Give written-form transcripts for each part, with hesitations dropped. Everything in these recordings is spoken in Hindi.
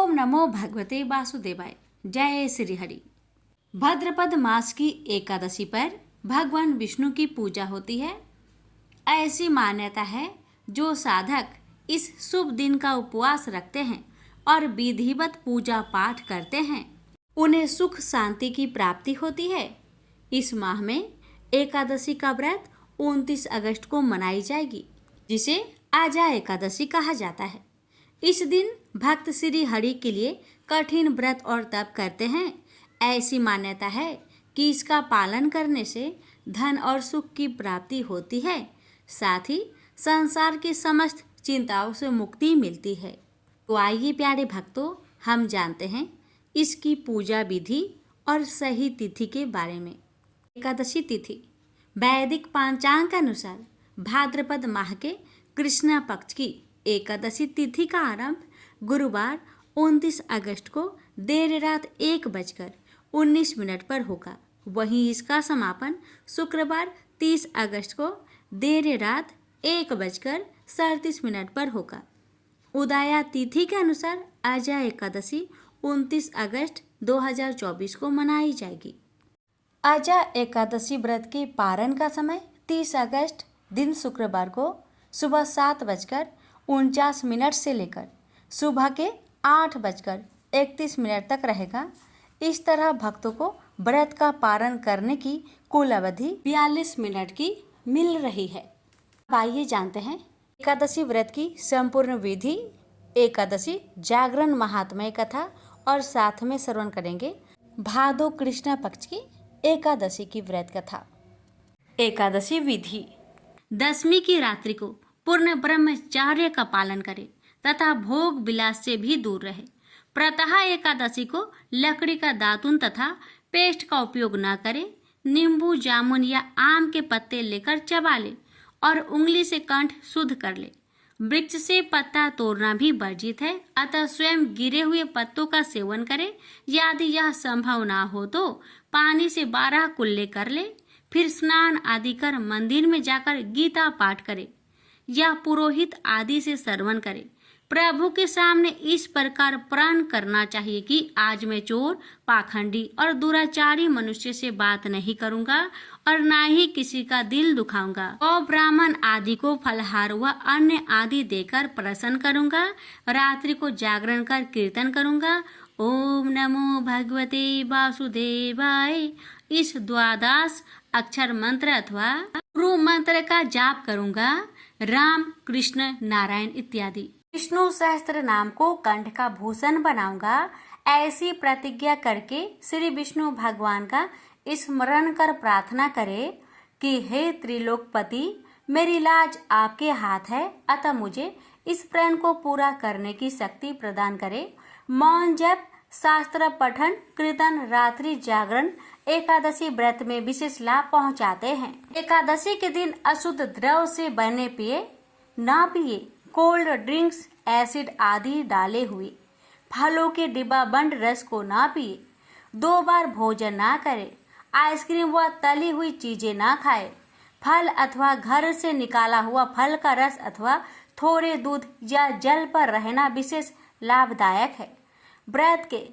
ओम नमो भगवते वासुदेवाय। जय श्री हरि। भाद्रपद मास की एकादशी पर भगवान विष्णु की पूजा होती है। ऐसी मान्यता है जो साधक इस शुभ दिन का उपवास रखते हैं और विधिवत पूजा पाठ करते हैं, उन्हें सुख शांति की प्राप्ति होती है। इस माह में एकादशी का व्रत 29 अगस्त को मनाई जाएगी, जिसे आजा एकादशी कहा जाता है। इस दिन भक्त श्री हरि के लिए कठिन व्रत और तप करते हैं। ऐसी मान्यता है कि इसका पालन करने से धन और सुख की प्राप्ति होती है, साथ ही संसार की समस्त चिंताओं से मुक्ति मिलती है। तो आइए प्यारे भक्तों, हम जानते हैं इसकी पूजा विधि और सही तिथि के बारे में। एकादशी तिथि वैदिक पांचांग के अनुसार भाद्रपद माह के कृष्ण पक्ष की एकादशी तिथि का आरंभ गुरुवार 29 अगस्त को देर रात 1:19 पर होगा। वहीं इसका समापन शुक्रवार 30 अगस्त को देर रात 1:37 पर होगा। उदया तिथि के अनुसार आजा एकादशी 29 अगस्त 2024 को मनाई जाएगी। आजा एकादशी व्रत के पारण का समय 30 अगस्त दिन शुक्रवार को सुबह 7:49 से लेकर सुबह के 8:31 तक रहेगा। इस तरह भक्तों को व्रत का पारण करने की कुल अवधि 42 मिनट की मिल रही है। अब आइए जानते हैं एकादशी व्रत की संपूर्ण विधि, एकादशी जागरण महात्म्य कथा और साथ में श्रवण करेंगे भादो कृष्ण पक्ष की एकादशी की व्रत कथा। एकादशी विधि। दशमी की रात्रि को पूर्ण ब्रह्मचार्य का पालन करें तथा भोग विलास से भी दूर रहे। प्रातः एकादशी को लकड़ी का दातुन तथा पेस्ट का उपयोग न करें। नींबू, जामुन या आम के पत्ते लेकर चबा ले और उंगली से कंठ शुद्ध कर ले। वृक्ष से पत्ता तोड़ना भी वर्जित है, अतः स्वयं गिरे हुए पत्तों का सेवन करें। यदि यह संभव ना हो तो पानी से 12 कुल्ले कर ले, फिर स्नान आदि कर मंदिर में जाकर गीता पाठ करे या पुरोहित आदि से श्रवण करे। प्रभु के सामने इस प्रकार प्रण करना चाहिए कि आज मैं चोर, पाखंडी और दुराचारी मनुष्य से बात नहीं करूंगा और ना ही किसी का दिल दुखाऊंगा और ब्राह्मण आदि को फलहार व अन्न आदि देकर प्रसन्न करूंगा। रात्रि को जागरण कर कीर्तन करूंगा। ओम नमो भगवते वासुदेवाय इस द्वादश अक्षर मंत्र अथवा गुरु मंत्र का जाप करूंगा। राम, कृष्ण, नारायण इत्यादि विष्णु सहस्त्र नाम को कंठ का भूषण बनाऊंगा। ऐसी प्रतिज्ञा करके श्री विष्णु भगवान का स्मरण कर प्रार्थना करे कि हे त्रिलोकपति, मेरी लाज आपके हाथ है, अतः मुझे इस प्रण को पूरा करने की शक्ति प्रदान करे। मौन जप, शास्त्र पठन, कीर्तन, रात्रि जागरण एकादशी व्रत में विशेष लाभ पहुंचाते हैं। एकादशी के दिन अशुद्ध द्रव से बने पेय ना पिए। कोल्ड ड्रिंक्स, एसिड आदि डाले हुए फलों के डिब्बा बंद रस को ना पिए। 2 बार भोजन ना करे। आइसक्रीम व तली हुई चीजें ना खाए। फल अथवा घर से निकाला हुआ फल का रस अथवा थोड़े दूध या जल पर रहना विशेष लाभदायक है। व्रत के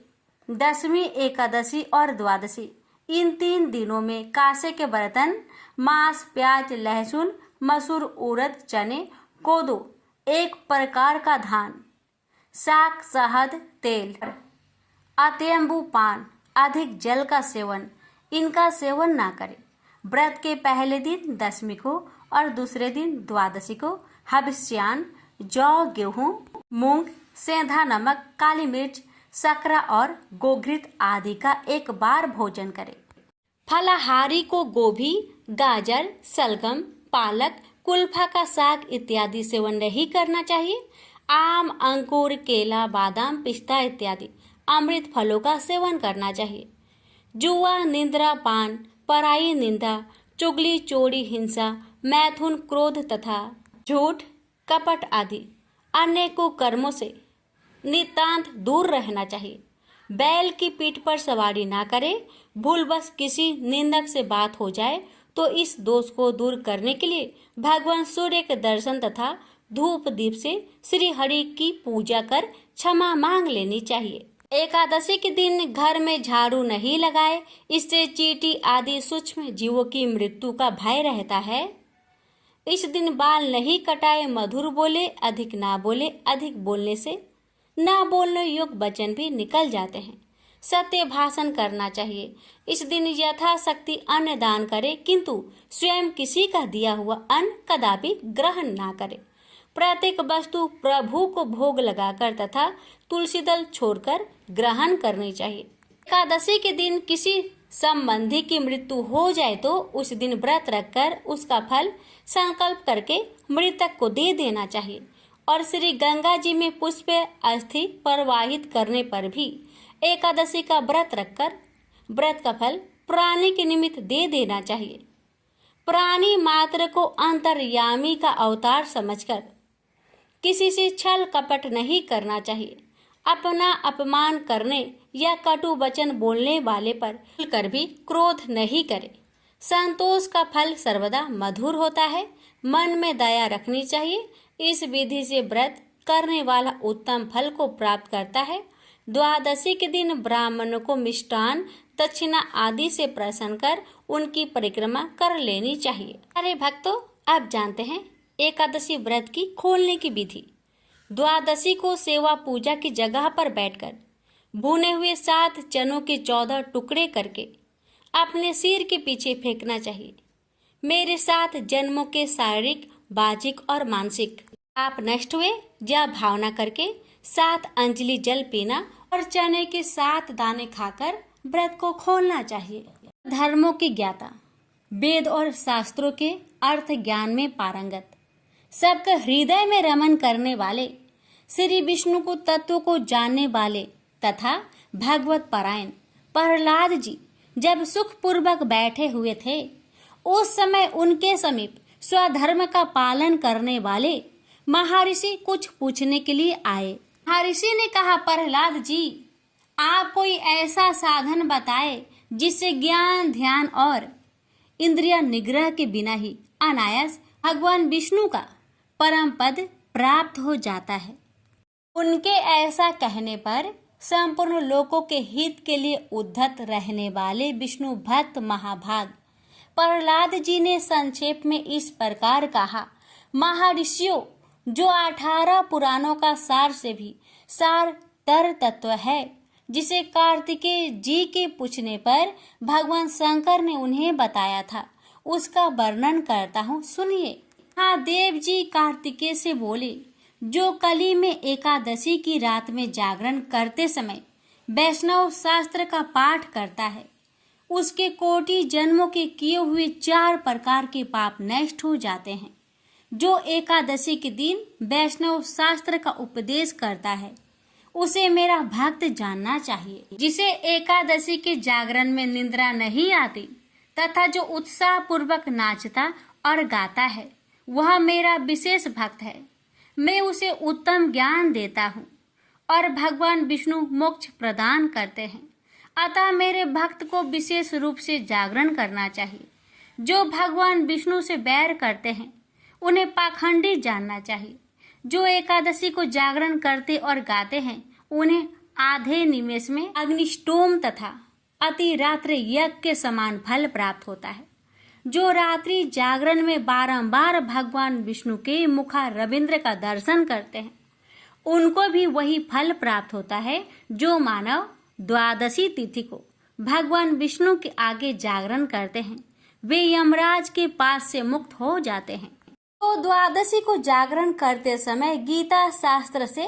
दशमी, एकादशी और द्वादशी इन 3 दिनों में कासे के बर्तन, मांस, प्याज, लहसुन, मसूर, उड़द, चने, कोदो, एक प्रकार का धान, शाक, शहद, तेल, अत्यंबु पान, अधिक जल का सेवन, इनका सेवन ना करें। व्रत के पहले दिन दशमी को और दूसरे दिन द्वादशी को हविष्यान्न, जौ, गेहूं, मूंग, सेंधा नमक, काली मिर्च, शकरा और गोघृत आदि का 1 बार भोजन करें। फलाहारी को गोभी, गाजर, सलगम, पालक, कुल्फा का साग इत्यादि सेवन नहीं करना चाहिए। आम, अंकुर, केला, बादाम, पिस्ता इत्यादि अमृत फलों का सेवन करना चाहिए। जुआ, निंद्रा, पान, पराई निंदा, चुगली, चोरी, हिंसा, मैथुन, क्रोध तथा झूठ, कपट आदि अन्य कुकर्मों से नितांत दूर रहना चाहिए। बैल की पीठ पर सवारी ना करे। भूलवश किसी निंदक से बात हो जाए तो इस दोष को दूर करने के लिए भगवान सूर्य के दर्शन तथा धूप दीप से श्री हरि की पूजा कर क्षमा मांग लेनी चाहिए। एकादशी के दिन घर में झाड़ू नहीं लगाए, इससे चींटी आदि सूक्ष्म जीवों की मृत्यु का भय रहता है। इस दिन बाल नहीं कटाए, मधुर बोले, अधिक ना बोले, अधिक बोलने से ना बोलने योग्य वचन भी निकल जाते हैं। सत्य भाषण करना चाहिए। इस दिन यथाशक्ति अन्न दान करे, किंतु स्वयं किसी का दिया हुआ अन्न कदापि ग्रहण ना करे। प्रत्येक वस्तु प्रभु को भोग लगाकर तथा तुलसी दल छोड़कर ग्रहण करनी चाहिए। एकादशी के दिन किसी संबंधी की मृत्यु हो जाए तो उस दिन व्रत रखकर उसका फल संकल्प करके मृतक को दे देना चाहिए। और श्री गंगा जी में पुष्प अस्थि प्रवाहित करने पर भी एकादशी का व्रत रखकर व्रत का फल प्राणी के निमित्त दे देना चाहिए। प्राणी मात्र को अंतर्यामी का अवतार समझकर किसी से छल कपट नहीं करना चाहिए। अपना अपमान करने या कटु वचन बोलने वाले पर कर भी क्रोध नहीं करे। संतोष का फल सर्वदा मधुर होता है। मन में दया रखनी चाहिए। इस विधि से व्रत करने वाला उत्तम फल को प्राप्त करता है। द्वादशी के दिन ब्राह्मणों को मिष्टान, दक्षिणा आदि से प्रसन्न कर उनकी परिक्रमा कर लेनी चाहिए। अरे भक्तों, आप जानते हैं एकादशी व्रत की खोलने की विधि। द्वादशी को सेवा पूजा की जगह पर बैठकर भुने हुए 7 चनों के 14 टुकड़े करके अपने सिर के पीछे फेंकना चाहिए। मेरे 7 जन्मों के शारीरिक, बाजिक और मानसिक पाप नष्ट हुए, यह भावना करके 7 अंजलि जल पीना और चने के 7 दाने खाकर व्रत को खोलना चाहिए। धर्मों की ज्ञाता, वेद और शास्त्रों के अर्थ ज्ञान में पारंगत, सबके हृदय में रमन करने वाले, श्री विष्णु को तत्व को जानने वाले तथा भगवत परायण प्रहलाद जी जब सुखपूर्वक बैठे हुए थे, उस समय उनके समीप स्वधर्म का पालन करने वाले महर्षि कुछ पूछने के लिए आए। महर्षि ने कहा, प्रहलाद जी, आप कोई ऐसा साधन बताए जिससे ज्ञान, ध्यान और इंद्रिय निग्रह के बिना ही अनायास भगवान विष्णु का परम पद प्राप्त हो जाता है। उनके ऐसा कहने पर संपूर्ण लोकों के हित के लिए उद्धत रहने वाले विष्णु भक्त महाभाग प्रहलाद जी ने संक्षेप में इस प्रकार कहा, महर्षियों, जो 18 पुराणों का सार से भी सार तर तत्व है, जिसे कार्तिकेय जी के पूछने पर भगवान शंकर ने उन्हें बताया था, उसका वर्णन करता हूँ, सुनिए। महादेव जी कार्तिकेय से बोले, जो कली में एकादशी की रात में जागरण करते समय वैष्णव शास्त्र का पाठ करता है, उसके कोटि जन्मों के किए हुए 4 प्रकार के पाप नष्ट हो जाते हैं। जो एकादशी के दिन वैष्णव शास्त्र का उपदेश करता है, उसे मेरा भक्त जानना चाहिए। जिसे एकादशी के जागरण में निद्रा नहीं आती तथा जो उत्साह पूर्वक नाचता और गाता है, वह मेरा विशेष भक्त है। मैं उसे उत्तम ज्ञान देता हूँ और भगवान विष्णु मोक्ष प्रदान करते हैं। अतः मेरे भक्त को विशेष रूप से जागरण करना चाहिए। जो भगवान विष्णु से बैर करते हैं, उन्हें पाखंडी जानना चाहिए। जो एकादशी को जागरण करते और गाते हैं, उन्हें आधे निमेष में अग्निष्टोम तथा अति रात्रि यज्ञ के समान फल प्राप्त होता है। जो रात्रि जागरण में बारंबार भगवान विष्णु के मुखा रविंद्र का दर्शन करते हैं, उनको भी वही फल प्राप्त होता है जो मानव द्वादशी तिथि को भगवान विष्णु के आगे जागरण करते हैं। वे यमराज के पास से मुक्त हो जाते हैं। तो द्वादशी को जागरण करते समय गीता शास्त्र से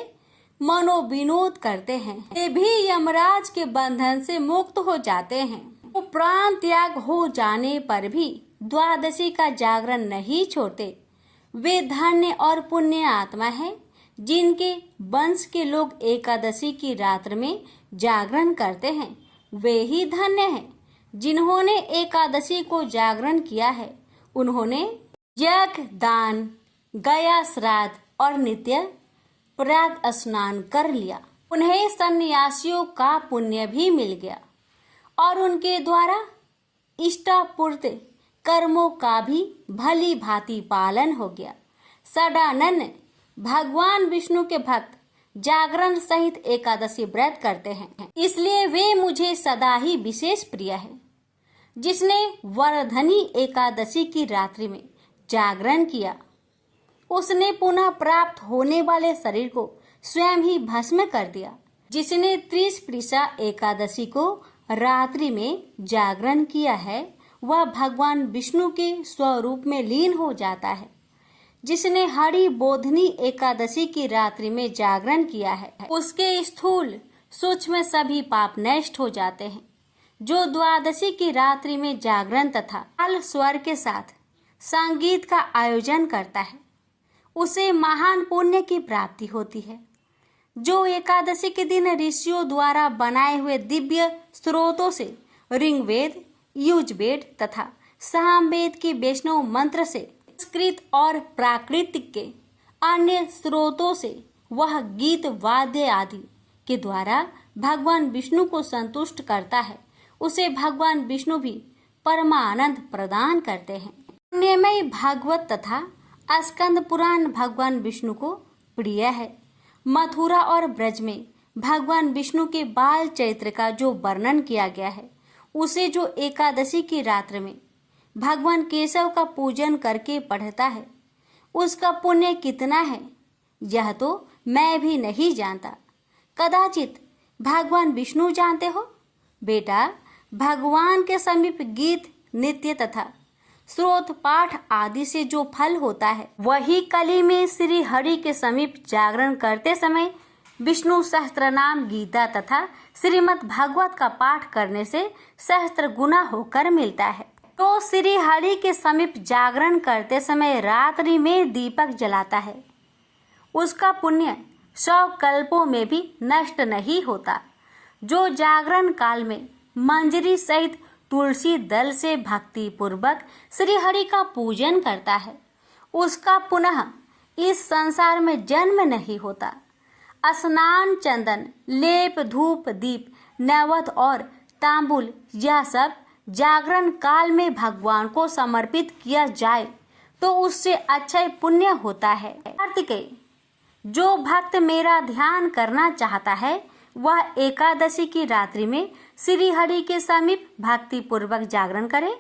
मनोविनोद करते हैं, वे भी यमराज के बंधन से मुक्त हो जाते हैं। वो प्राण त्याग हो जाने पर भी द्वादशी का जागरण नहीं छोड़ते। वे धन्य और पुण्य आत्मा है, जिनके वंश के लोग एकादशी की रात्र में जागरण करते हैं। वे ही धन्य हैं जिन्होंने एकादशी को जागरण किया है। उन्होंने यज्ञ, दान, गया श्राद्ध और नित्य प्राग स्नान कर लिया। उन्हें सन्यासियों का पुण्य भी मिल गया और उनके द्वारा इष्टापूर्त कर्मों का भी भली भांति पालन हो गया। सदानंद भगवान विष्णु के भक्त जागरण सहित एकादशी व्रत करते हैं, इसलिए वे मुझे सदा ही विशेष प्रिय है। जिसने वरधनी एकादशी की रात्रि में जागरण किया, उसने पुनः प्राप्त होने वाले शरीर को स्वयं ही भस्म कर दिया। जिसने त्रिस्पृशा एकादशी को रात्रि में जागरण किया है, वह भगवान विष्णु के स्वरूप में लीन हो जाता है। जिसने हरि बोधनी एकादशी की रात्रि में जागरण किया है, उसके स्थूल सूक्ष्म सभी पाप नष्ट हो जाते हैं। जो द्वादशी की रात्रि में जागरण तथा ताल स्वर के साथ संगीत का आयोजन करता है, उसे महान पुण्य की प्राप्ति होती है। जो एकादशी के दिन ऋषियों द्वारा बनाए हुए दिव्य स्रोतों से ऋग्वेद, यजुर्वेद तथा सामवेद के वैष्णव मंत्र से संस्कृत और प्राकृतिक के अन्य स्रोतों से वह गीत वाद्य आदि के द्वारा भगवान विष्णु को संतुष्ट करता है, उसे भगवान विष्णु भी परमानंद प्रदान करते हैं। पुण्यमय भागवत तथा स्कंद पुराण भगवान विष्णु को प्रिय है। मथुरा और ब्रज में भगवान विष्णु के बाल चरित्र का जो वर्णन किया गया है, उसे जो एकादशी की रात्रि में भगवान केशव का पूजन करके पढ़ता है, उसका पुण्य कितना है यह तो मैं भी नहीं जानता। कदाचित भगवान विष्णु जानते हो। बेटा, भगवान के समीप गीत, नृत्य तथा स्रोत पाठ आदि से जो फल होता है, वही कली में श्री हरि के समीप जागरण करते समय विष्णु सहस्त्रनाम, गीता तथा श्रीमद् भागवत का पाठ करने से सहस्त्र गुना होकर मिलता है। तो श्री हरि के समीप जागरण करते समय रात्रि में दीपक जलाता है, उसका पुण्य 100 कल्पों में भी नष्ट नहीं होता। जो जागरण काल में मंजरी सहित तुलसी दल से भक्ति पूर्वक श्री हरि का पूजन करता है, उसका पुनः इस संसार में जन्म नहीं होता। स्नान, चंदन, लेप, धूप, दीप, नैवेद्य और तांबुल, यह सब जागरण काल में भगवान को समर्पित किया जाए तो उससे अच्छा पुण्य होता है। कार्तिकेय, जो भक्त मेरा ध्यान करना चाहता है, वह एकादशी की रात्रि में श्री हरि के समीप भक्ति पूर्वक जागरण करे।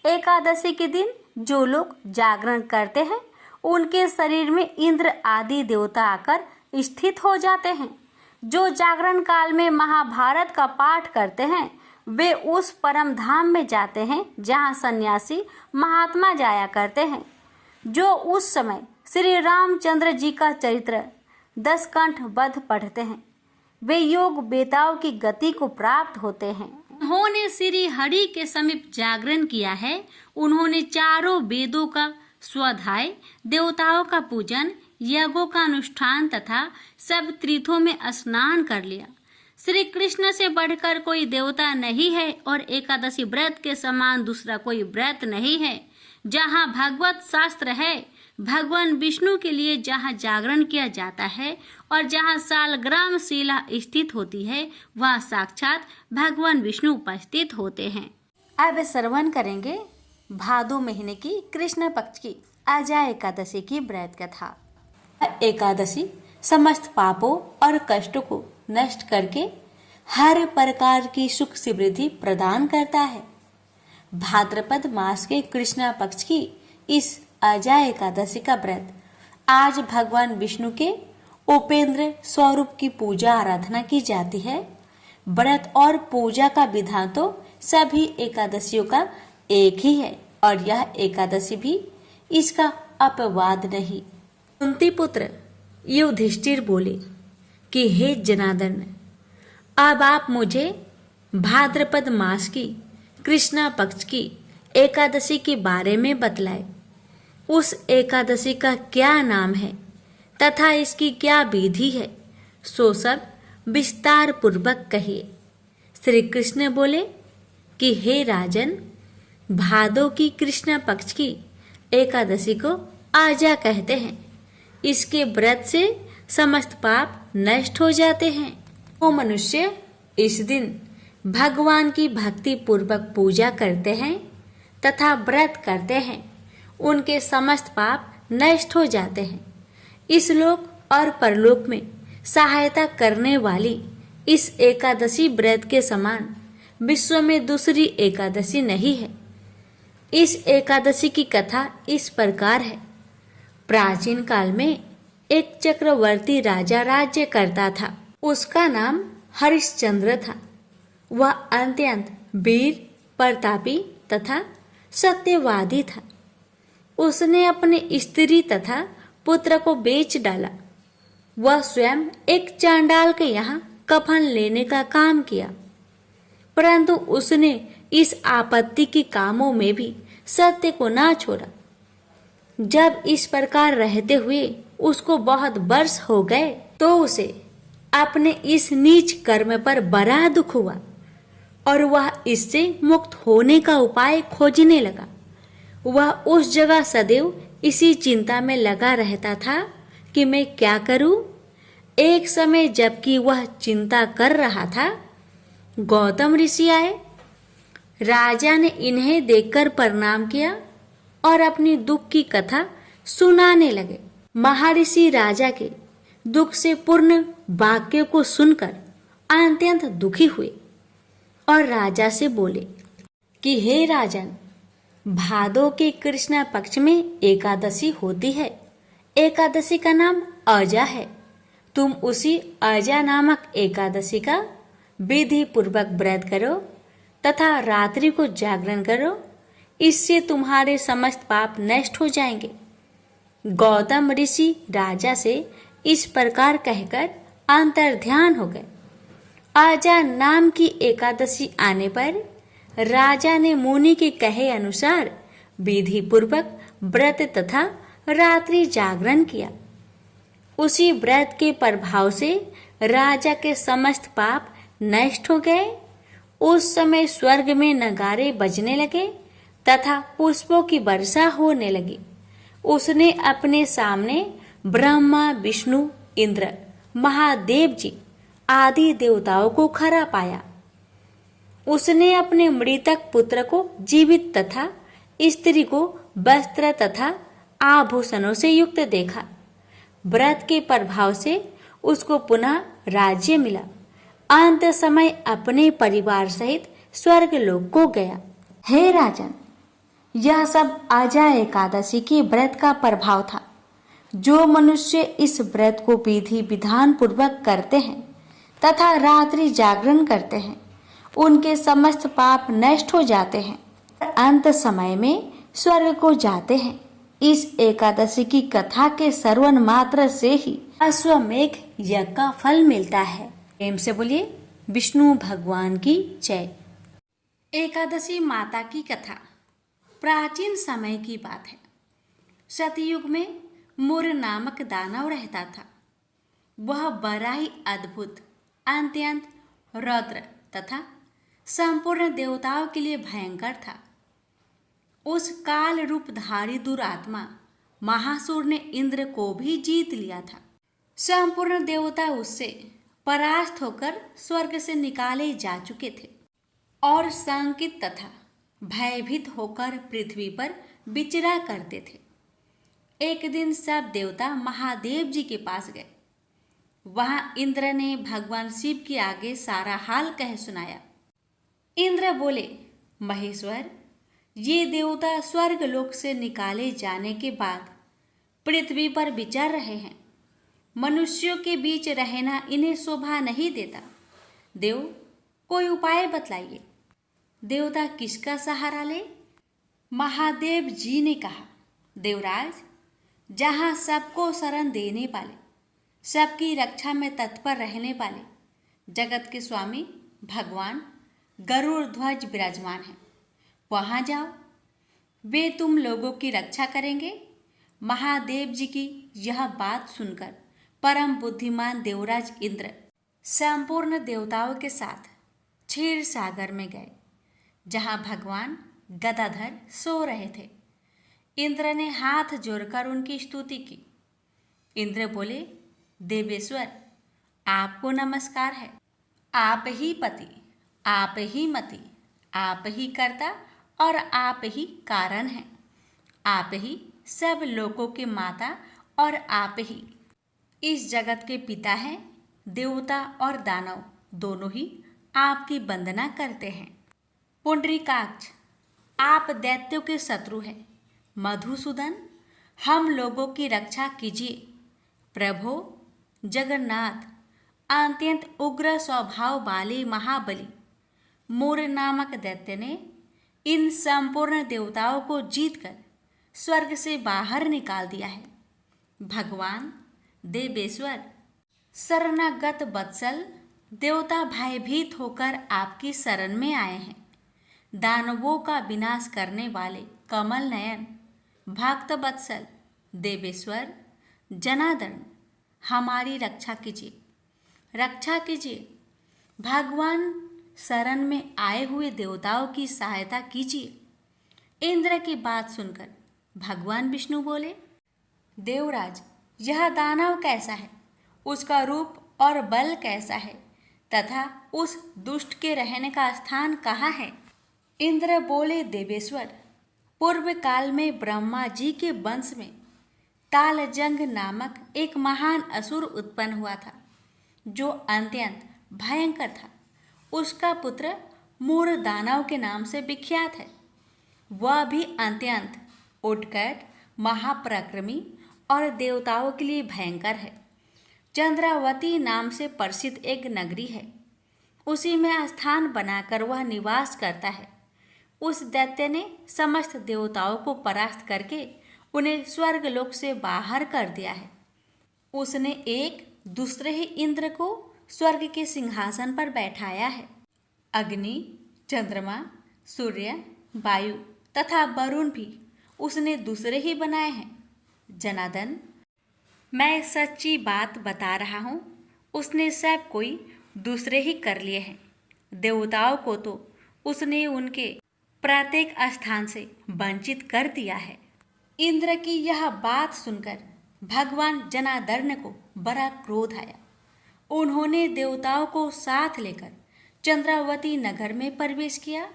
एकादशी के दिन जो लोग जागरण करते हैं, उनके शरीर में इंद्र आदि देवता आकर स्थित हो जाते हैं। जो जागरण काल में महाभारत का पाठ करते हैं, वे उस परम धाम में जाते हैं जहाँ सन्यासी महात्मा जाया करते हैं। जो उस समय श्री रामचंद्र जी का चरित्र 10 कंठ वध पढ़ते हैं, वे योग बेताओं की गति को प्राप्त होते हैं। उन्होंने श्री हरि के समीप जागरण किया है। उन्होंने चारों वेदों का स्वाध्याय, देवताओं का पूजन, यज्ञों का अनुष्ठान तथा सब तीर्थों में स्नान कर लिया। श्री कृष्ण से बढ़कर कोई देवता नहीं है और एकादशी व्रत के समान दूसरा कोई व्रत नहीं है। जहाँ भगवत शास्त्र है, भगवान विष्णु के लिए जहाँ जागरण किया जाता है और जहाँ सालग्राम शिला स्थित होती है, वहाँ साक्षात भगवान विष्णु उपस्थित होते हैं। अब श्रवण करेंगे भादो महीने की कृष्ण पक्ष की आजा एकादशी की व्रत कथा। एकादशी समस्त पापों और कष्टों को नष्ट करके हर प्रकार की सुख समृद्धि प्रदान करता है। भाद्रपद मास के कृष्ण पक्ष की इस आजा एकादशी का व्रत आज भगवान विष्णु के उपेंद्र स्वरूप की पूजा आराधना की जाती है। व्रत और पूजा का विधान तो सभी एकादशियों का एक ही है और यह एकादशी भी इसका अपवाद नहीं। कुंती पुत्र युधिष्ठिर बोले कि हे जनार्दन, अब आप मुझे भाद्रपद मास की कृष्ण पक्ष की एकादशी के बारे में बतलाए। उस एकादशी का क्या नाम है तथा इसकी क्या विधि है, सो सब विस्तार पूर्वक कहिए। श्री कृष्ण बोले कि हे राजन, भादो की कृष्ण पक्ष की एकादशी को आजा कहते हैं। इसके व्रत से समस्त पाप नष्ट हो जाते हैं। वो मनुष्य इस दिन भगवान की भक्ति पूर्वक पूजा करते हैं तथा व्रत करते हैं, उनके समस्त पाप नष्ट हो जाते हैं। इस लोक और परलोक में सहायता करने वाली इस एकादशी व्रत के समान विश्व में दूसरी एकादशी नहीं है। इस एकादशी की कथा इस प्रकार है। प्राचीन काल में एक चक्रवर्ती राजा राज्य करता था। उसका नाम हरिश्चंद्र था। वह अत्यंत वीर, प्रतापी तथा सत्यवादी था। उसने अपनी स्त्री तथा पुत्र को बेच डाला। वह स्वयं एक चांडाल के यहाँ कफन लेने का काम किया, परंतु उसने इस आपत्ति के कामों में भी सत्य को ना छोड़ा। जब इस प्रकार रहते हुए उसको बहुत वर्ष हो गए तो उसे अपने इस नीच कर्म पर बड़ा दुख हुआ और वह इससे मुक्त होने का उपाय खोजने लगा। वह उस जगह सदैव इसी चिंता में लगा रहता था कि मैं क्या करूं। एक समय जबकि वह चिंता कर रहा था, गौतम ऋषि आए। राजा ने इन्हें देखकर प्रणाम किया और अपनी दुख की कथा सुनाने लगे। महर्षि राजा के दुख से पूर्ण वाक्य को सुनकर अत्यंत दुखी हुए और राजा से बोले कि हे राजन, भादो के कृष्ण पक्ष में एकादशी होती है। एकादशी का नाम अजा है। तुम उसी अजा नामक एकादशी का विधि पूर्वक व्रत करो तथा रात्रि को जागरण करो। इससे तुम्हारे समस्त पाप नष्ट हो जाएंगे। गौतम ऋषि राजा से इस प्रकार कहकर अंतर्ध्यान हो गए। अजा नाम की एकादशी आने पर राजा ने मुनि के कहे अनुसार विधि पूर्वक व्रत तथा रात्रि जागरण किया। उसी व्रत के प्रभाव से राजा के समस्त पाप नष्ट हो गए। उस समय स्वर्ग में नगारे बजने लगे तथा पुष्पों की वर्षा होने लगी। उसने अपने सामने ब्रह्मा, विष्णु, इंद्र, महादेव जी आदि देवताओं को खड़ा पाया। उसने अपने मृतक पुत्र को जीवित तथा स्त्री को वस्त्र तथा आभूषणों से युक्त देखा। व्रत के प्रभाव से उसको पुनः राज्य मिला। अंत समय अपने परिवार सहित स्वर्ग लोक को गया। हे राजन, यह सब अजा एकादशी के व्रत का प्रभाव था। जो मनुष्य इस व्रत को विधि विधान पूर्वक करते हैं तथा रात्रि जागरण करते हैं, उनके समस्त पाप नष्ट हो जाते हैं, अंत समय में स्वर्ग को जाते हैं। इस एकादशी की कथा के श्रवण मात्र से ही अश्वमेघ यज्ञ का फल मिलता है। प्रेम से बोलिए विष्णु भगवान की जय। एकादशी माता की कथा प्राचीन समय की बात है। सतयुग में मुर नामक दानव रहता था। वह बड़ा ही अद्भुत, अत्यंत रौद्र तथा संपूर्ण देवताओं के लिए भयंकर था। उस काल रूपधारी दुरात्मा महासुर ने इंद्र को भी जीत लिया था। संपूर्ण देवता उससे परास्त होकर स्वर्ग से निकाले जा चुके थे और शंकित तथा भयभीत होकर पृथ्वी पर विचरा करते थे। एक दिन सब देवता महादेव जी के पास गए। वहां इंद्र ने भगवान शिव के आगे सारा हाल कह सुनाया। इंद्र बोले, महेश्वर, ये देवता स्वर्ग लोक से निकाले जाने के बाद पृथ्वी पर विचर रहे हैं। मनुष्यों के बीच रहना इन्हें शोभा नहीं देता। देव, कोई उपाय बतलाइए। देवता किसका सहारा ले? महादेव जी ने कहा, देवराज, जहाँ सबको शरण देने वाले, सबकी रक्षा में तत्पर रहने वाले जगत के स्वामी भगवान गरुड़ ध्वज विराजमान हैं, वहाँ जाओ। वे तुम लोगों की रक्षा करेंगे। महादेव जी की यह बात सुनकर परम बुद्धिमान देवराज इंद्र संपूर्ण देवताओं के साथ क्षीर सागर में गए, जहाँ भगवान गदाधर सो रहे थे। इंद्र ने हाथ जोड़कर उनकी स्तुति की। इंद्र बोले, देवेश्वर, आपको नमस्कार है। आप ही पति, आप ही मति, आप ही कर्ता और आप ही कारण हैं। आप ही सब लोगों के माता और आप ही इस जगत के पिता हैं। देवता और दानव दोनों ही आपकी वंदना करते हैं। पुंडरीकाक्ष, आप दैत्यों के शत्रु हैं। मधुसूदन, हम लोगों की रक्षा कीजिए। प्रभो जगन्नाथ, अत्यंत उग्र स्वभाव वाले महाबली मूर नामक दैत्य ने इन संपूर्ण देवताओं को जीतकर स्वर्ग से बाहर निकाल दिया है। भगवान देवेश्वर, शरणागत वत्सल देवता भयभीत होकर आपकी शरण में आए हैं। दानवों का विनाश करने वाले कमल नयन भक्त वत्सल देवेश्वर जनार्दन, हमारी रक्षा कीजिए, रक्षा कीजिए। भगवान शरण में आए हुए देवताओं की सहायता कीजिए। इंद्र की बात सुनकर भगवान विष्णु बोले, देवराज, यह दानव कैसा है, उसका रूप और बल कैसा है तथा उस दुष्ट के रहने का स्थान कहाँ है? इंद्र बोले, देवेश्वर, पूर्व काल में ब्रह्मा जी के वंश में तालजंग नामक एक महान असुर उत्पन्न हुआ था, जो अत्यंत भयंकर था। उसका पुत्र मूर दानव के नाम से विख्यात है। वह भी अत्यंत उत्कट, महापराक्रमी और देवताओं के लिए भयंकर है। चंद्रावती नाम से प्रसिद्ध एक नगरी है, उसी में स्थान बनाकर वह निवास करता है। उस दैत्य ने समस्त देवताओं को परास्त करके उन्हें स्वर्गलोक से बाहर कर दिया है। उसने एक दूसरे ही इंद्र को स्वर्ग के सिंहासन पर बैठाया है। अग्नि, चंद्रमा, सूर्य, वायु तथा वरुण भी उसने दूसरे ही बनाए हैं। जनार्दन, मैं सच्ची बात बता रहा हूँ, उसने सब कोई दूसरे ही कर लिए हैं। देवताओं को तो उसने उनके प्रत्येक स्थान से वंचित कर दिया है। इंद्र की यह बात सुनकर भगवान जनार्दन को बड़ा क्रोध आया। उन्होंने देवताओं को साथ लेकर चंद्रावती नगर में प्रवेश किया।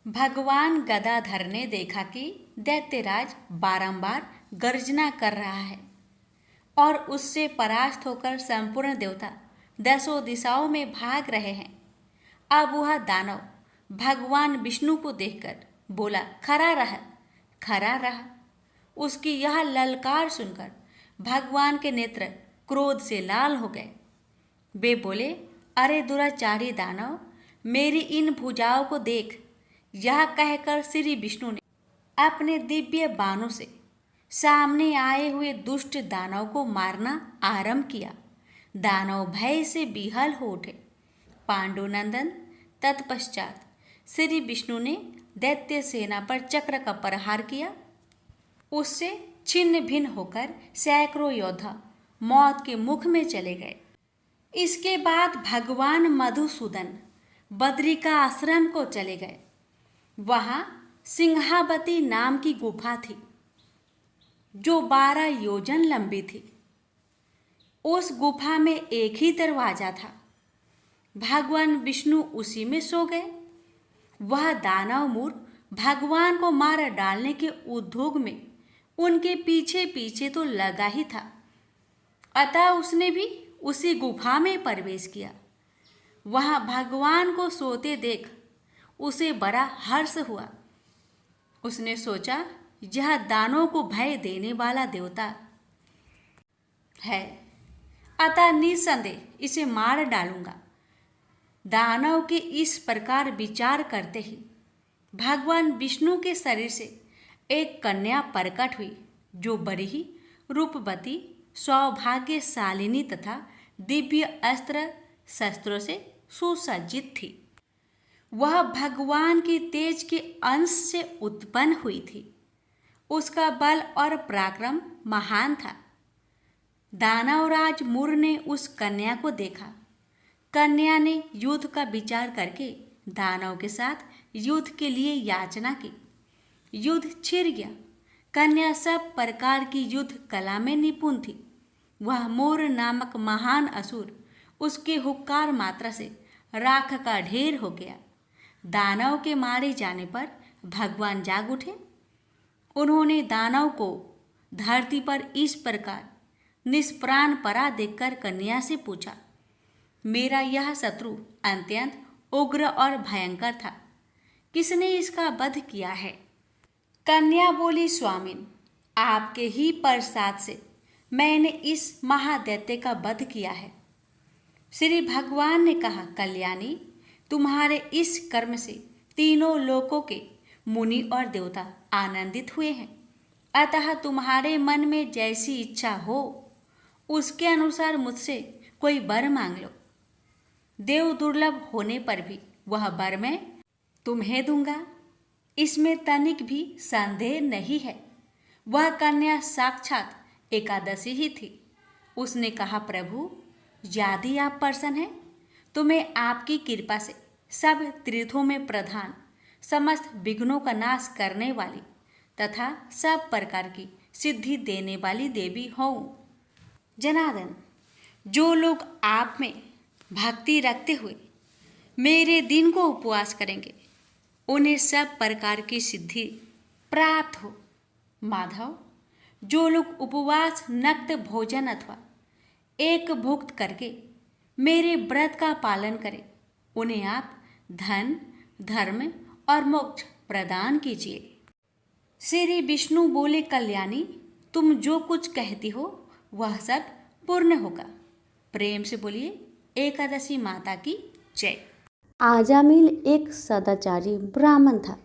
भगवान गदाधर ने देखा कि दैत्यराज बारंबार गर्जना कर रहा है और उससे परास्त होकर संपूर्ण देवता दसों दिशाओं में भाग रहे हैं। अब वह दानव भगवान विष्णु को देखकर बोला, खड़ा रह, खड़ा रह। उसकी यह ललकार सुनकर भगवान के नेत्र क्रोध से लाल हो गए। वे बोले, अरे दुराचारी दानव, मेरी इन भुजाओं को देख। यह कहकर श्री विष्णु ने अपने दिव्य बाणों से सामने आए हुए दुष्ट दानव को मारना आरंभ किया। दानव भय से विहल हो उठे। पांडुनंदन, तत्पश्चात श्री विष्णु ने दैत्य सेना पर चक्र का प्रहार किया। उससे छिन्न भिन्न होकर सैकड़ों योद्धा मौत के मुख में चले गए। इसके बाद भगवान मधुसूदन बद्रिका आश्रम को चले गए। वहाँ सिंहावती नाम की गुफा थी, जो 12 योजन लंबी थी। उस गुफा में एक ही दरवाजा था। भगवान विष्णु उसी में सो गए। वह दानव मूर भगवान को मार डालने के उद्योग में उनके पीछे पीछे तो लगा ही था। अतः उसने भी उसी गुफा में प्रवेश किया। वहाँ भगवान को सोते देख उसे बड़ा हर्ष हुआ। उसने सोचा, यह दानों को भय देने वाला देवता है, अतः निसंदेह इसे मार डालूंगा। दानव के इस प्रकार विचार करते ही भगवान विष्णु के शरीर से एक कन्या प्रकट हुई, जो बड़ी ही रूपवती, सौभाग्यशालिनी तथा दिव्य अस्त्र शस्त्रों से सुसज्जित थी। वह भगवान के तेज के अंश से उत्पन्न हुई थी। उसका बल और पराक्रम महान था। दानवराज मूर ने उस कन्या को देखा। कन्या ने युद्ध का विचार करके दानव के साथ युद्ध के लिए याचना की। युद्ध छिड़ गया। कन्या सब प्रकार की युद्ध कला में निपुण थी। वह मूर नामक महान असुर उसके हुक्कार मात्रा से राख का ढेर हो गया। दानव के मारे जाने पर भगवान जाग उठे। उन्होंने दानव को धरती पर इस प्रकार निष्प्राण पड़ा देखकर कन्या से पूछा, मेरा यह शत्रु अत्यंत उग्र और भयंकर था, किसने इसका वध किया है? कन्या बोली, स्वामिन, आपके ही प्रसाद से मैंने इस महादैत्य का वध किया है। श्री भगवान ने कहा, कल्याणी, तुम्हारे इस कर्म से तीनों लोकों के मुनि और देवता आनंदित हुए हैं, अतः तुम्हारे मन में जैसी इच्छा हो उसके अनुसार मुझसे कोई वर मांग लो। देव दुर्लभ होने पर भी वह वर मैं तुम्हें दूंगा, इसमें तनिक भी संदेह नहीं है। वह कन्या साक्षात एकादशी ही थी। उसने कहा, प्रभु, यदि आप प्रसन्न हैं तो मैं आपकी कृपा से सब तीर्थों में प्रधान, समस्त विघ्नों का नाश करने वाली तथा सब प्रकार की सिद्धि देने वाली देवी हूँ। जनार्दन, जो लोग आप में भक्ति रखते हुए मेरे दिन को उपवास करेंगे उन्हें सब प्रकार की सिद्धि प्राप्त हो। माधव, जो लोग उपवास, नक्त भोजन अथवा एक भुक्त करके मेरे व्रत का पालन करें उन्हें आप धन, धर्म और मोक्ष प्रदान कीजिए। श्री विष्णु बोले, कल्याणी, तुम जो कुछ कहती हो वह सब पूर्ण होगा। प्रेम से बोलिए, एकादशी माता की जय। आजामिल एक सदाचारी ब्राह्मण था।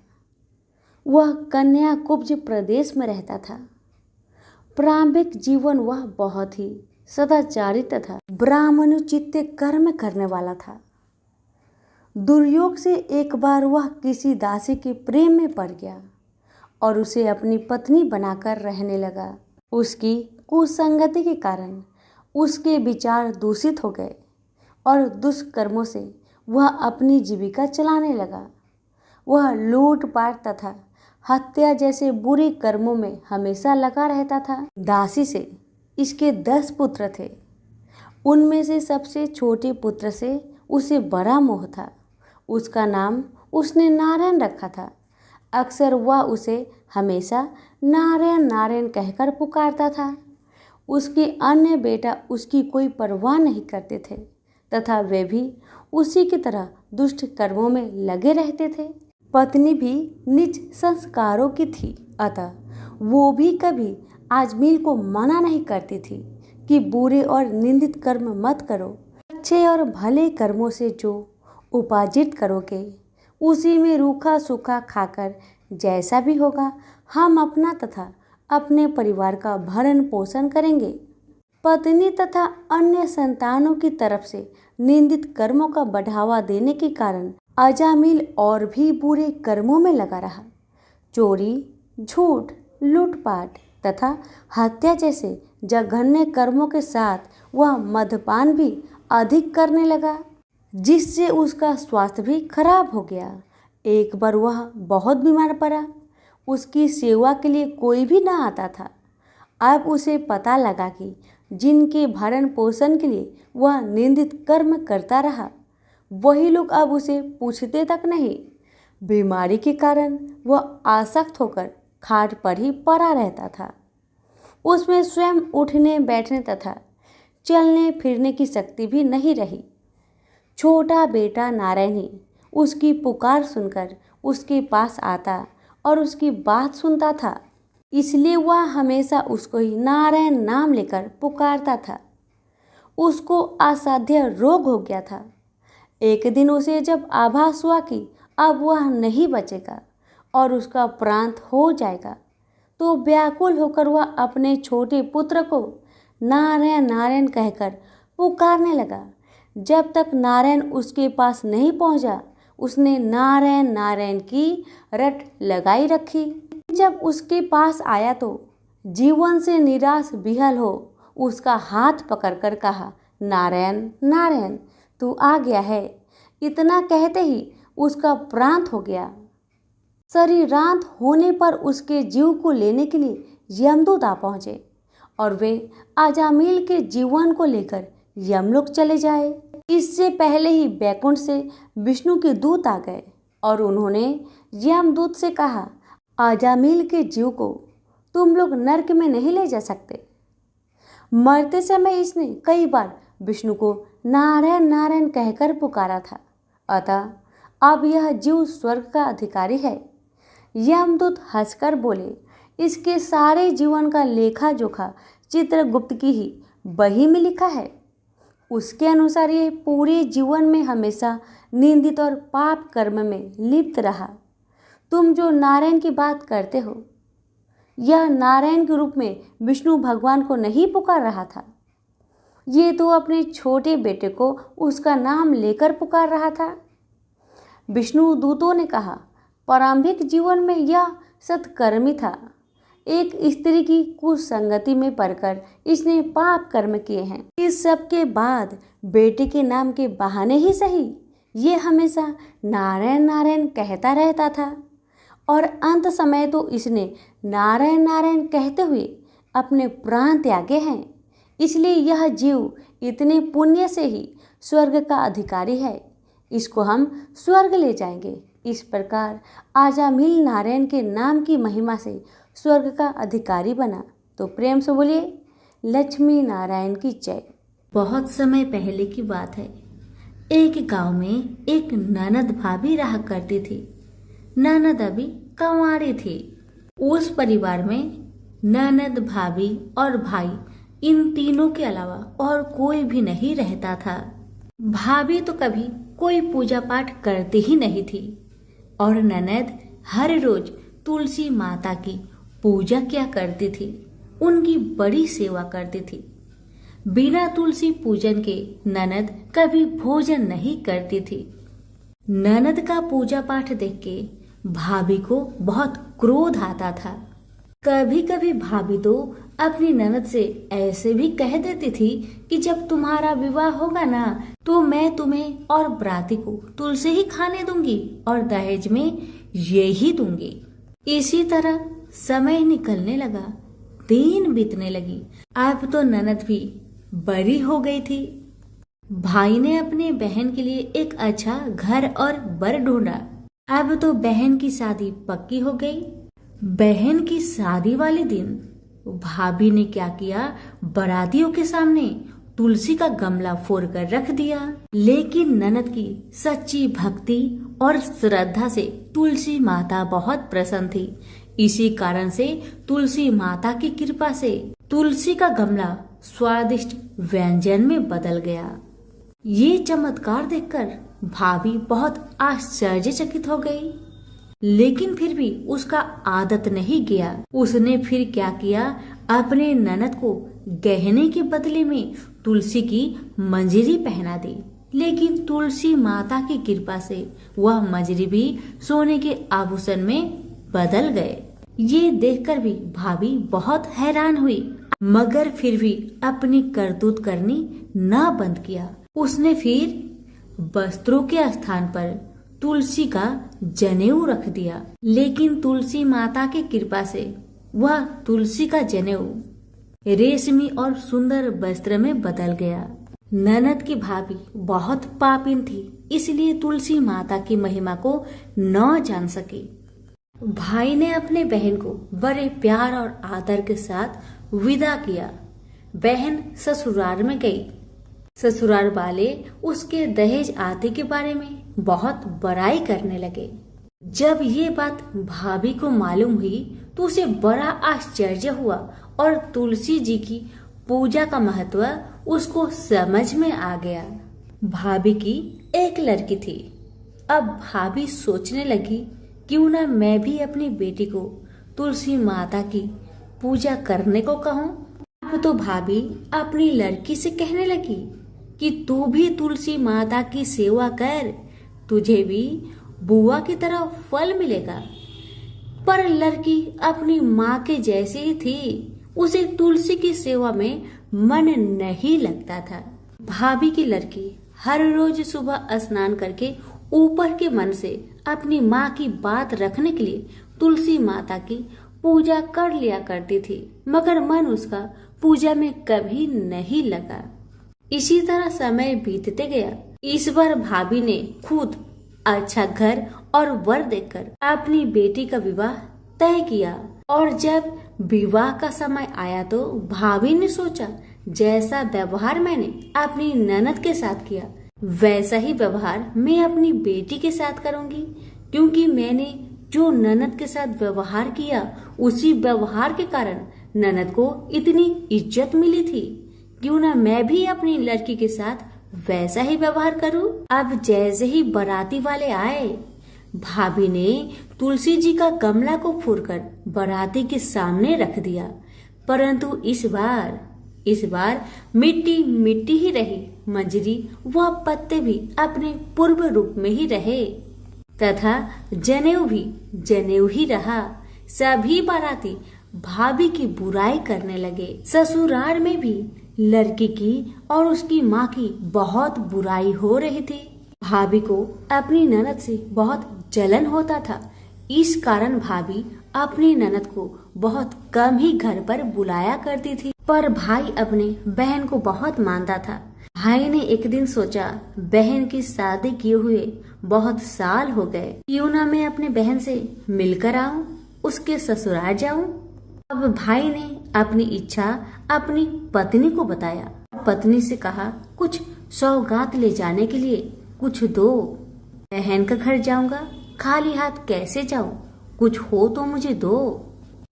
वह कन्याकुब्ज प्रदेश में रहता था। प्रारंभिक जीवन वह बहुत ही सदाचारी तथा ब्राह्मणोचित कर्म करने वाला था। दुर्योग से एक बार वह किसी दासी के प्रेम में पड़ गया और उसे अपनी पत्नी बनाकर रहने लगा। उसकी कुसंगति के कारण उसके विचार दूषित हो गए और दुष्कर्मों से वह अपनी जीविका चलाने लगा। वह लूटपाट तथा हत्या जैसे बुरे कर्मों में हमेशा लगा रहता था। दासी से इसके 10 पुत्र थे। उनमें से सबसे छोटे पुत्र से उसे बड़ा मोह था। उसका नाम उसने नारायण रखा था। अक्सर वह उसे हमेशा नारायण नारायण कहकर पुकारता था। उसके अन्य बेटा उसकी कोई परवाह नहीं करते थे तथा वे भी उसी की तरह दुष्ट कर्मों में लगे रहते थे। पत्नी भी नीच संस्कारों की थी, अतः वो भी कभी आजमील को मना नहीं करती थी कि बुरे और निंदित कर्म मत करो। अच्छे और भले कर्मों से जो उपार्जित करोगे उसी में रूखा सूखा खाकर जैसा भी होगा हम अपना तथा अपने परिवार का भरण पोषण करेंगे। पत्नी तथा अन्य संतानों की तरफ से निंदित कर्मों का बढ़ावा देने के कारण अजामिल और भी बुरे कर्मों में लगा रहा। चोरी, झूठ, लूटपाट तथा हत्या जैसे जघन्य कर्मों के साथ वह मद्यपान भी अधिक करने लगा, जिससे उसका स्वास्थ्य भी खराब हो गया। एक बार वह बहुत बीमार पड़ा। उसकी सेवा के लिए कोई भी न आता था। अब उसे पता लगा कि जिनके भरण पोषण के लिए वह निंदित कर्म करता रहा वही लोग अब उसे पूछते तक नहीं। बीमारी के कारण वह आसक्त होकर खाट पर ही पड़ा रहता था। उसमें स्वयं उठने बैठने तथा चलने फिरने की शक्ति भी नहीं रही। छोटा बेटा नारायण ही उसकी पुकार सुनकर उसके पास आता और उसकी बात सुनता था, इसलिए वह हमेशा उसको ही नारायण नाम लेकर पुकारता था। उसको असाध्य रोग हो गया था। एक दिन उसे जब आभास हुआ कि अब वह नहीं बचेगा और उसका प्रांत हो जाएगा, तो व्याकुल होकर वह अपने छोटे पुत्र को नारायण नारायण कहकर पुकारने लगा। जब तक नारायण उसके पास नहीं पहुंचा, उसने नारायण नारायण की रट लगाई रखी। जब उसके पास आया तो जीवन से निराश विहल हो उसका हाथ पकड़कर कहा, नारायण नारायण तू आ गया है। इतना कहते ही उसका प्रांत हो गया। शरीरांत होने पर उसके जीव को लेने के लिए यमदूत आ पहुँचे और वे अजामिल के जीवन को लेकर यमलोक चले जाए। इससे पहले ही बैकुंठ से विष्णु के दूत आ गए और उन्होंने यमदूत से कहा, अजामिल के जीव को तुम लोग नरक में नहीं ले जा सकते। मरते समय इसने कई बार विष्णु को नारायण नारायण कहकर पुकारा था। अतः अब यह जीव स्वर्ग का अधिकारी है। यमदूत हंसकर बोले, इसके सारे जीवन का लेखा जोखा चित्रगुप्त की ही बही में लिखा है। उसके अनुसार ये पूरे जीवन में हमेशा निंदित और पाप कर्म में लिप्त रहा। तुम जो नारायण की बात करते हो, यह नारायण के रूप में विष्णु भगवान को नहीं पुकार रहा था। ये तो अपने छोटे बेटे को उसका नाम लेकर पुकार रहा था। विष्णु दूतों ने कहा, प्रारंभिक जीवन में यह सत्कर्मी था। एक स्त्री की कुसंगति में पड़कर इसने पाप कर्म किए हैं। इस सब के बाद बेटे के नाम के बहाने ही सही ये हमेशा नारायण नारायण कहता रहता था, और अंत समय तो इसने नारायण नारायण कहते हुए अपने प्राण त्यागे हैं। इसलिए यह जीव इतने पुण्य से ही स्वर्ग का अधिकारी है। इसको हम स्वर्ग ले जाएंगे। इस प्रकार आजामिल नारायण के नाम की महिमा से स्वर्ग का अधिकारी बना। तो प्रेम से बोलिए, लक्ष्मी नारायण की जय। बहुत समय पहले की बात है। एक गांव में एक ननद भाभी रहा करती थी। ननद अभी कंवारी थी। उस परिवार में ननद, भाभी और भाई, इन तीनों के अलावा और कोई भी नहीं रहता था। भाभी तो कभी कोई पूजा पाठ करती ही नहीं थी, और ननद हर रोज तुलसी माता की पूजा किया करती थी। उनकी बड़ी सेवा करती थी। बिना तुलसी पूजन के ननद कभी भोजन नहीं करती थी। ननद का पूजा पाठ देख के भाभी को बहुत क्रोध आता था। कभी कभी भाभी तो अपनी ननद से ऐसे भी कह देती थी कि जब तुम्हारा विवाह होगा ना, तो मैं तुम्हें और बराती को तुलसी ही खाने दूंगी और दहेज में ये ही दूंगी। इसी तरह समय निकलने लगा, दिन बीतने लगी। अब तो ननद भी बड़ी हो गई थी। भाई ने अपने बहन के लिए एक अच्छा घर और बर ढूंढा। अब तो बहन की शादी पक्की हो गई। बहन की शादी वाले दिन भाभी ने क्या किया, बारातियों के सामने तुलसी का गमला फोड़कर रख दिया। लेकिन ननद की सच्ची भक्ति और श्रद्धा से तुलसी माता बहुत प्रसन्न थी। इसी कारण से तुलसी माता की कृपा से तुलसी का गमला स्वादिष्ट व्यंजन में बदल गया। ये चमत्कार देखकर भाभी बहुत आश्चर्यचकित हो गई। लेकिन फिर भी उसका आदत नहीं गया। उसने फिर क्या किया, अपने ननद को गहने के बदले में तुलसी की मंजरी पहना दी। लेकिन तुलसी माता की कृपा से वह मंजरी भी सोने के आभूषण में बदल गए। ये देखकर भी भाभी बहुत हैरान हुई, मगर फिर भी अपनी करतूत करनी न बंद किया। उसने फिर वस्त्रों के स्थान पर तुलसी का जनेऊ रख दिया। लेकिन तुलसी माता की कृपा से वह तुलसी का जनेऊ रेशमी और सुंदर वस्त्र में बदल गया। ननद की भाभी बहुत पापिन थी, इसलिए तुलसी माता की महिमा को न जान सकी। भाई ने अपने बहन को बड़े प्यार और आदर के साथ विदा किया। बहन ससुराल में गई। ससुराल वाले उसके दहेज आदि के बारे में बहुत बड़ाई करने लगे। जब ये बात भाभी को मालूम हुई तो उसे बड़ा आश्चर्य हुआ और तुलसी जी की पूजा का महत्व उसको समझ में आ गया। भाभी की एक लड़की थी। अब भाभी सोचने लगी, क्यों ना मैं भी अपनी बेटी को तुलसी माता की पूजा करने को कहूँ। अब तो भाभी अपनी लड़की से कहने लगी कि तू भी तुलसी माता की सेवा कर, तुझे भी बुआ की तरह फल मिलेगा। पर लड़की अपनी माँ के जैसी ही थी। उसे तुलसी की सेवा में मन नहीं लगता था। भाभी की लड़की हर रोज सुबह स्नान करके ऊपर के मन से अपनी माँ की बात रखने के लिए तुलसी माता की पूजा कर लिया करती थी, मगर मन उसका पूजा में कभी नहीं लगा। इसी तरह समय बीतते गया। इस बार भाभी ने खुद अच्छा घर और वर देखकर अपनी बेटी का विवाह तय किया। और जब विवाह का समय आया तो भाभी ने सोचा जैसा व्यवहार मैंने अपनी ननद के साथ किया वैसा ही व्यवहार मैं अपनी बेटी के साथ करूंगी, क्योंकि मैंने जो ननद के साथ व्यवहार किया उसी व्यवहार के कारण ननद को इतनी इज्जत मिली थी। क्यों ना मैं भी अपनी लड़की के साथ वैसा ही व्यवहार करूं। अब जैसे ही बाराती वाले आए, भाभी ने तुलसी जी का गमला को फोड़कर बाराती के सामने रख दिया, परंतु इस बार मिट्टी मिट्टी ही रही, मंजरी व पत्ते भी अपने पूर्व रूप में ही रहे तथा जनेऊ भी जनेऊ ही रहा। सभी बाराती भाभी की बुराई करने लगे। ससुराल में भी लड़की की और उसकी माँ की बहुत बुराई हो रही थी। भाभी को अपनी ननद से बहुत जलन होता था। इस कारण भाभी अपनी ननद को बहुत कम ही घर पर बुलाया करती थी, पर भाई अपने बहन को बहुत मानता था। भाई ने एक दिन सोचा, बहन की शादी किए हुए बहुत साल हो गए, क्यों ना मैं अपने बहन से मिलकर आऊं, उसके ससुराल जाऊं। अब भाई ने अपनी इच्छा अपनी पत्नी को बताया। पत्नी से कहा, कुछ सौगात ले जाने के लिए कुछ दो, बहन का घर जाऊंगा, खाली हाथ कैसे जाऊं, कुछ हो तो मुझे दो।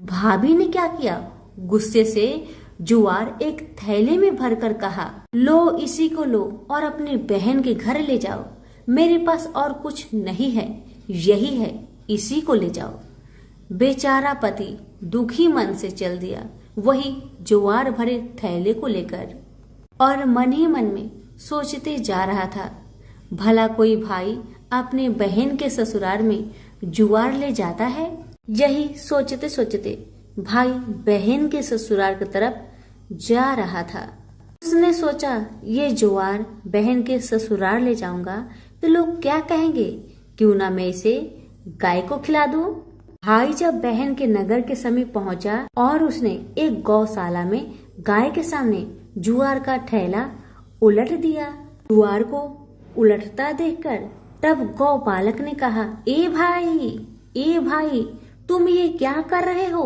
भाभी ने क्या किया, गुस्से से जुआर एक थैले में भरकर कहा, लो इसी को लो और अपनी बहन के घर ले जाओ, मेरे पास और कुछ नहीं है, यही है, इसी को ले जाओ। बेचारा पति दुखी मन से चल दिया वही जुआर भरे थैले को लेकर, और मन ही मन में सोचते जा रहा था, भला कोई भाई अपने बहन के ससुराल में जुआर ले जाता है। यही सोचते सोचते भाई बहन के ससुराल की तरफ जा रहा था। उसने सोचा, ये जुआर बहन के ससुराल ले जाऊंगा तो लोग क्या कहेंगे, क्यों ना मैं इसे गाय को खिला दूं। भाई जब बहन के नगर के समीप पहुंचा और उसने एक गौशाला में गाय के सामने जुआर का थैला उलट दिया। जुआर को उलटता देखकर तब गौपालक ने कहा, ए भाई तुम ये क्या कर रहे हो,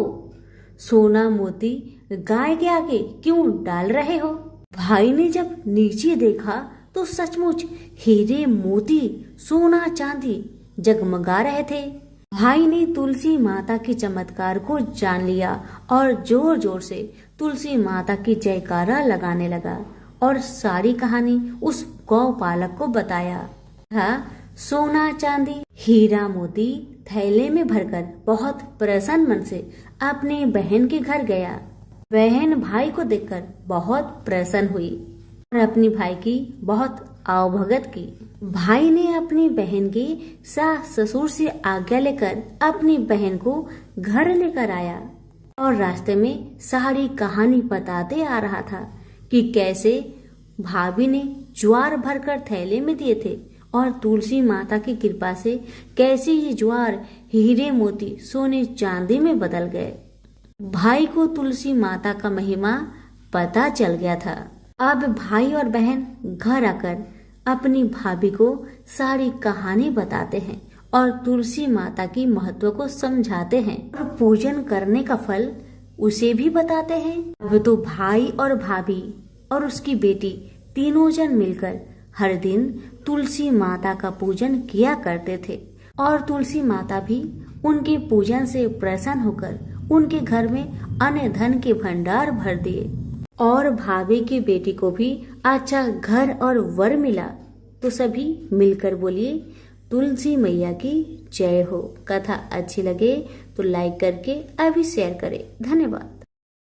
सोना मोती गाय के आगे क्यों डाल रहे हो। भाई ने जब नीचे देखा तो सचमुच हीरे मोती सोना चांदी जगमगा रहे थे। भाई ने तुलसी माता के चमत्कार को जान लिया और जोर जोर से तुलसी माता की जयकारा लगाने लगा और सारी कहानी उस गौपालक को बताया। सोना चांदी हीरा मोती थैले में भरकर बहुत प्रसन्न मन से अपने बहन के घर गया। बहन भाई को देखकर बहुत प्रसन्न हुई और अपनी भाई की बहुत आवभगत की। भाई ने अपनी बहन के सास ससुर से आज्ञा लेकर अपनी बहन को घर लेकर आया और रास्ते में सारी कहानी बताते आ रहा था कि कैसे भाभी ने ज्वार भरकर थैले में दिए थे और तुलसी माता की कृपा से कैसे ये ज्वार हीरे मोती सोने चांदी में बदल गए। भाई को तुलसी माता का महिमा पता चल गया था। अब भाई और बहन घर आकर अपनी भाभी को सारी कहानी बताते हैं और तुलसी माता की महत्व को समझाते हैं और पूजन करने का फल उसे भी बताते हैं। अब तो भाई और भाभी और उसकी बेटी तीनों जन मिलकर हर दिन तुलसी माता का पूजन किया करते थे और तुलसी माता भी उनके पूजन से प्रसन्न होकर उनके घर में अन्न धन के भंडार भर दिए और भाभी की बेटी को भी अच्छा घर और वर मिला। तो सभी मिलकर बोलिए, तुलसी मैया की जय हो। कथा अच्छी लगे तो लाइक करके अभी शेयर करें। धन्यवाद।